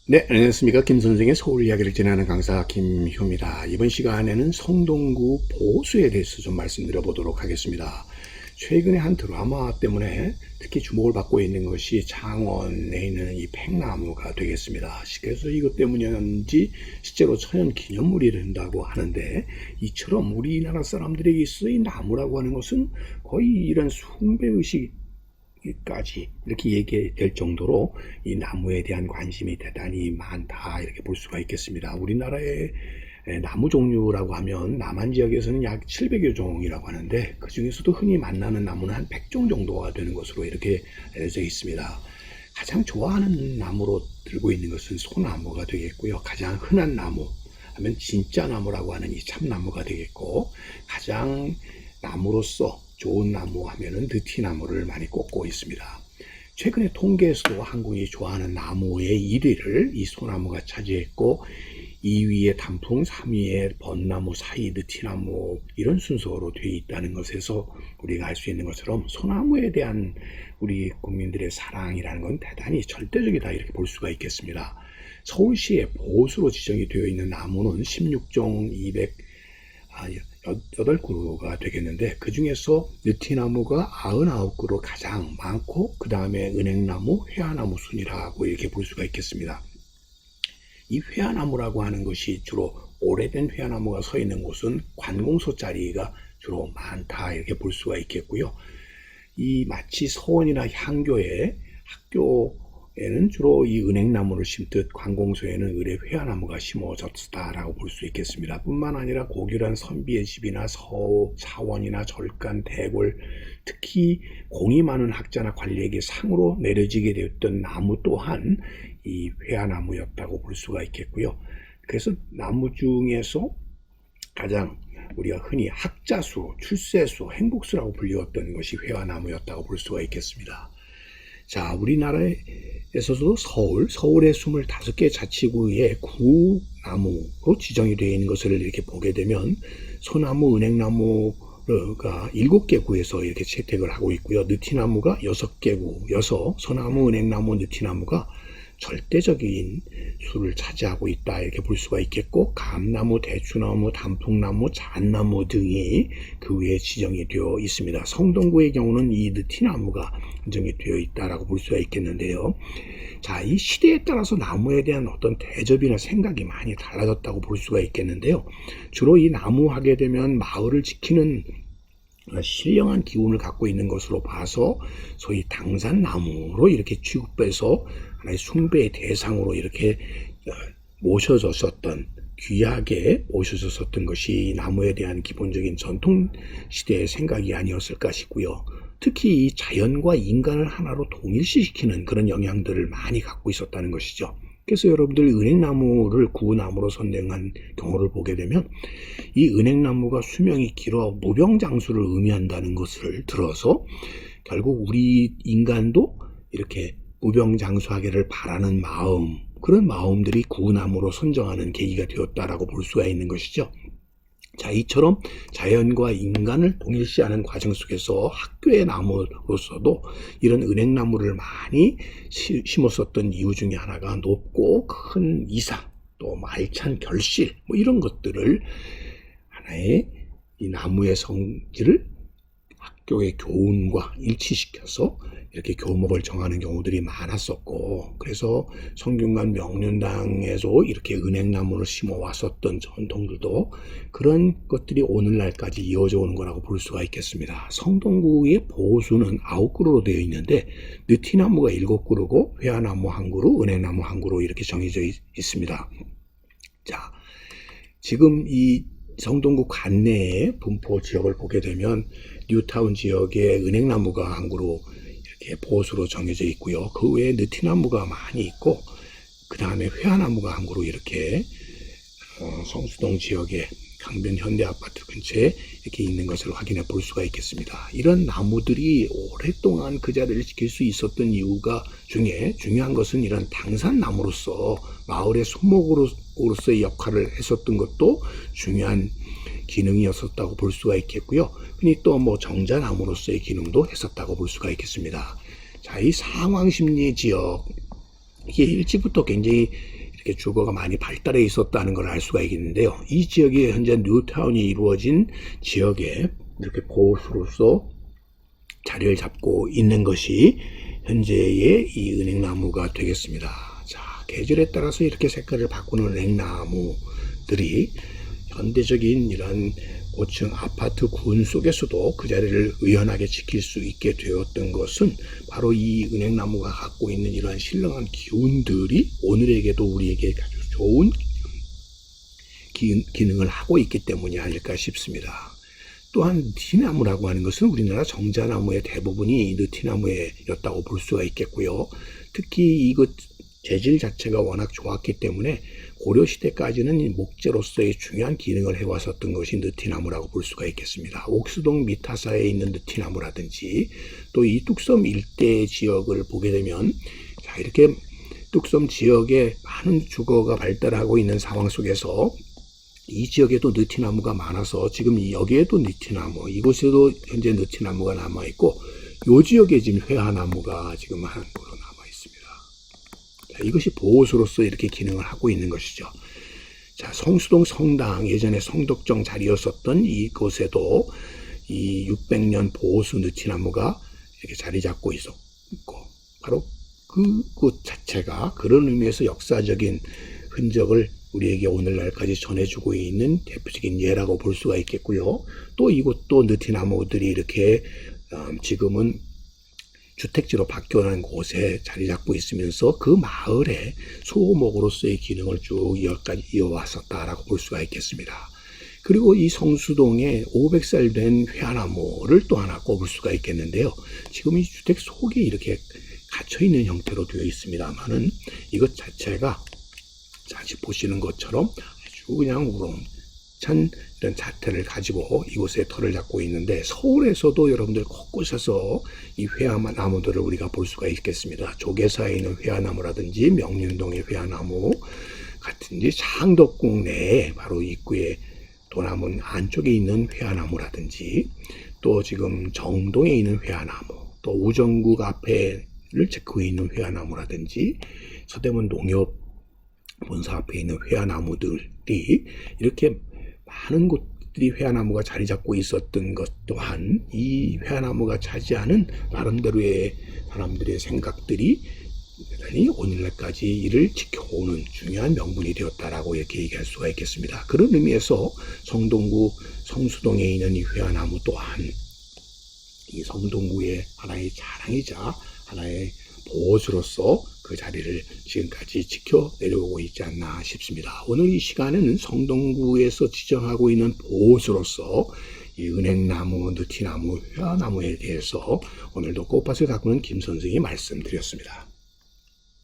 네, 안녕하십니까. 김 선생의 서울 이야기를 진행하는 강사 김효입니다. 이번 시간에는 성동구 보수에 대해서 좀 말씀드려 보도록 하겠습니다. 최근에 한 드라마 때문에 특히 주목을 받고 있는 것이 창원에 있는 이 팽나무가 되겠습니다. 그래서 이것 때문인지 실제로 천연 기념물이 된다고 하는데, 이처럼 우리나라 사람들에게 있어 이 나무라고 하는 것은 거의 이런 숭배의식 까지 이렇게 얘기될 정도로 이 나무에 대한 관심이 대단히 많다, 이렇게 볼 수가 있겠습니다. 우리나라의 나무 종류라고 하면 남한 지역에서는 약 700여 종이라고 하는데, 그 중에서도 흔히 만나는 나무는 한 100종 정도가 되는 것으로 이렇게 알려져 있습니다. 가장 좋아하는 나무로 들고 있는 것은 소나무가 되겠고요. 가장 흔한 나무 하면 진짜 나무라고 하는 이 참나무가 되겠고, 가장 나무로서 좋은 나무 하면은 느티나무를 많이 꼽고 있습니다. 최근에 통계에서도 한국이 좋아하는 나무의 1위를 이 소나무가 차지했고, 2위에 단풍, 3위에 벚나무, 4위 느티나무, 이런 순서로 되어 있다는 것에서 우리가 알 수 있는 것처럼 소나무에 대한 우리 국민들의 사랑이라는 건 대단히 절대적이다, 이렇게 볼 수가 있겠습니다. 서울시의 보수로 지정이 되어 있는 나무는 16종 8그루가 되겠는데, 그 중에서 느티나무가 99그루 가장 많고, 그 다음에 은행나무, 회화나무 순이라고 이렇게 볼 수가 있겠습니다. 이 회화나무라고 하는 것이 주로 오래된 회화나무가 서 있는 곳은 관공서 자리가 주로 많다, 이렇게 볼 수가 있겠고요. 이 마치 서원이나 향교의 학교에는 주로 이 은행나무를 심듯 관공서에는 의뢰 회화나무가 심어졌다라고 볼 수 있겠습니다. 뿐만 아니라 고귀한 선비의 집이나 사원이나 절간, 대궐, 특히 공이 많은 학자나 관리에게 상으로 내려지게 되었던 나무 또한 이 회화나무였다고 볼 수가 있겠고요. 그래서 나무 중에서 가장 우리가 흔히 학자수, 출세수, 행복수라고 불리웠던 것이 회화나무였다고 볼 수가 있겠습니다. 자, 우리나라에서도 서울의 25개 자치구의 구나무로 지정이 되어 있는 것을 이렇게 보게 되면, 소나무, 은행나무가 7개 구에서 이렇게 채택을 하고 있고요. 느티나무가 6개 구여서 소나무, 은행나무, 느티나무가 절대적인 수를 차지하고 있다, 이렇게 볼 수가 있겠고, 감나무, 대추나무, 단풍나무, 잣나무 등이 그 위에 지정이 되어 있습니다. 성동구의 경우는 이 느티나무가 지정이 되어 있다라고 볼 수가 있겠는데요. 자, 이 시대에 따라서 나무에 대한 어떤 대접이나 생각이 많이 달라졌다고 볼 수가 있겠는데요. 주로 이 나무 하게 되면 마을을 지키는 신령한 기운을 갖고 있는 것으로 봐서 소위 당산나무로 이렇게 취급해서 하나의 숭배의 대상으로 이렇게 모셔졌었던, 귀하게 모셔졌었던 것이 나무에 대한 기본적인 전통 시대의 생각이 아니었을까 싶고요. 특히 이 자연과 인간을 하나로 동일시시키는 그런 영향들을 많이 갖고 있었다는 것이죠. 그래서 여러분들 은행나무를 구나무로 선정한 경우를 보게 되면, 이 은행나무가 수명이 길어 무병장수를 의미한다는 것을 들어서 결국 우리 인간도 이렇게 무병장수하기를 바라는 마음, 그런 마음들이 구나무로 선정하는 계기가 되었다라고 볼 수가 있는 것이죠. 자, 이처럼 자연과 인간을 동일시하는 과정 속에서 학교의 나무로서도 이런 은행나무를 많이 심었었던 이유 중에 하나가 높고 큰 이상, 또 알찬 결실, 이런 것들을 하나의 이 나무의 성질을 학교의 교훈과 일치시켜서 이렇게 교목을 정하는 경우들이 많았었고, 그래서 성균관 명륜당에서 이렇게 은행나무를 심어 왔었던 전통들도 그런 것들이 오늘날까지 이어져 오는 거라고 볼 수가 있겠습니다. 성동구의 보수는 9그루로 되어 있는데, 느티나무가 7그루고 회화나무 1그루, 은행나무 1그루 이렇게 정해져 있습니다. 자, 지금 이 성동구 관내의 분포 지역을 보게 되면 뉴타운 지역에 은행나무가 1그루 이렇게 보수로 정해져 있고요. 그 외에 느티나무가 많이 있고, 그 다음에 회화나무가 1그루 이렇게 성수동 지역에 강변 현대아파트 근처에 이렇게 있는 것을 확인해 볼 수가 있겠습니다. 이런 나무들이 오랫동안 그 자리를 지킬 수 있었던 이유가 중에 중요한 것은 이런 당산나무로서 마을의 손목으로서의 역할을 했었던 것도 중요한 기능이었었다고 볼 수가 있겠고요. 흔히 또 정자나무로서의 기능도 했었다고 볼 수가 있겠습니다. 자, 이 상황심리 지역, 이게 일찍부터 굉장히 이렇게 주거가 많이 발달해 있었다는 걸 알 수가 있겠는데요. 이 지역이 현재 뉴타운이 이루어진 지역에 이렇게 보수로서 자리를 잡고 있는 것이 현재의 이 은행나무가 되겠습니다. 자, 계절에 따라서 이렇게 색깔을 바꾸는 은행나무들이 현대적인 이런 고층 아파트 군 속에서도 그 자리를 의연하게 지킬 수 있게 되었던 것은 바로 이 은행나무가 갖고 있는 이러한 신령한 기운들이 오늘에게도 우리에게 아주 좋은 기능을 하고 있기 때문이 아닐까 싶습니다. 또한 느티나무라고 하는 것은 우리나라 정자나무의 대부분이 느티나무였다고 볼 수가 있겠고요. 특히 이것 재질 자체가 워낙 좋았기 때문에 고려시대까지는 목재로서의 중요한 기능을 해왔었던 것이 느티나무라고 볼 수가 있겠습니다. 옥수동 미타사에 있는 느티나무라든지 또 이 뚝섬 일대 지역을 보게 되면 자, 이렇게 뚝섬 지역에 많은 주거가 발달하고 있는 상황 속에서 이 지역에도 느티나무가 많아서 지금 여기에도 느티나무, 이곳에도 현재 느티나무가 남아있고 이 지역에 지금 회화나무가 지금 한 그루 남아있습니다. 자, 이것이 보호소로서 이렇게 기능을 하고 있는 것이죠. 자, 성수동 성당, 예전에 성덕정 자리였었던 이곳에도 이 600년 보호수 느티나무가 이렇게 자리 잡고 있었고 바로 그곳 자체가 그런 의미에서 역사적인 흔적을 우리에게 오늘날까지 전해주고 있는 대표적인 예라고 볼 수가 있겠고요. 또 이곳도 느티나무들이 이렇게 지금은 주택지로 바뀌어난 곳에 자리 잡고 있으면서 그 마을에 소목으로서의 기능을 쭉 이어왔었다라고 볼 수가 있겠습니다. 그리고 이 성수동에 500살 된 회화나무를 또 하나 꼽을 수가 있겠는데요. 지금 이 주택 속에 이렇게 갇혀있는 형태로 되어 있습니다만은 이것 자체가 자, 지금 보시는 것처럼 아주 그냥 우렁찬 이런 자태를 가지고 이곳에 털을 잡고 있는데 서울에서도 여러분들 곳곳에서 이 회화나무들을 우리가 볼 수가 있겠습니다. 조계사에 있는 회화나무라든지 명륜동의 회화나무 같은지 창덕궁 내에 바로 입구에 도남문 안쪽에 있는 회화나무라든지 또 지금 정동에 있는 회화나무 또 우정국 앞에를 체크해 있는 회화나무라든지 서대문 농협 본사 앞에 있는 회화나무들이 이렇게 많은 곳들이 회화나무가 자리 잡고 있었던 것 또한 이 회화나무가 차지하는 나름대로의 사람들의 생각들이 대단히 오늘날까지 이를 지켜오는 중요한 명분이 되었다라고 이렇게 얘기할 수가 있겠습니다. 그런 의미에서 성동구 성수동에 있는 이 회화나무 또한 이 성동구의 하나의 자랑이자 하나의 보호수로서 그 자리를 지금까지 지켜 내려오고 있지 않나 싶습니다. 오늘 이 시간에는 성동구에서 지정하고 있는 보호수로서 이 은행나무, 느티나무, 회화나무에 대해서 오늘도 꽃밭을 가꾸는 김 선생이 말씀드렸습니다.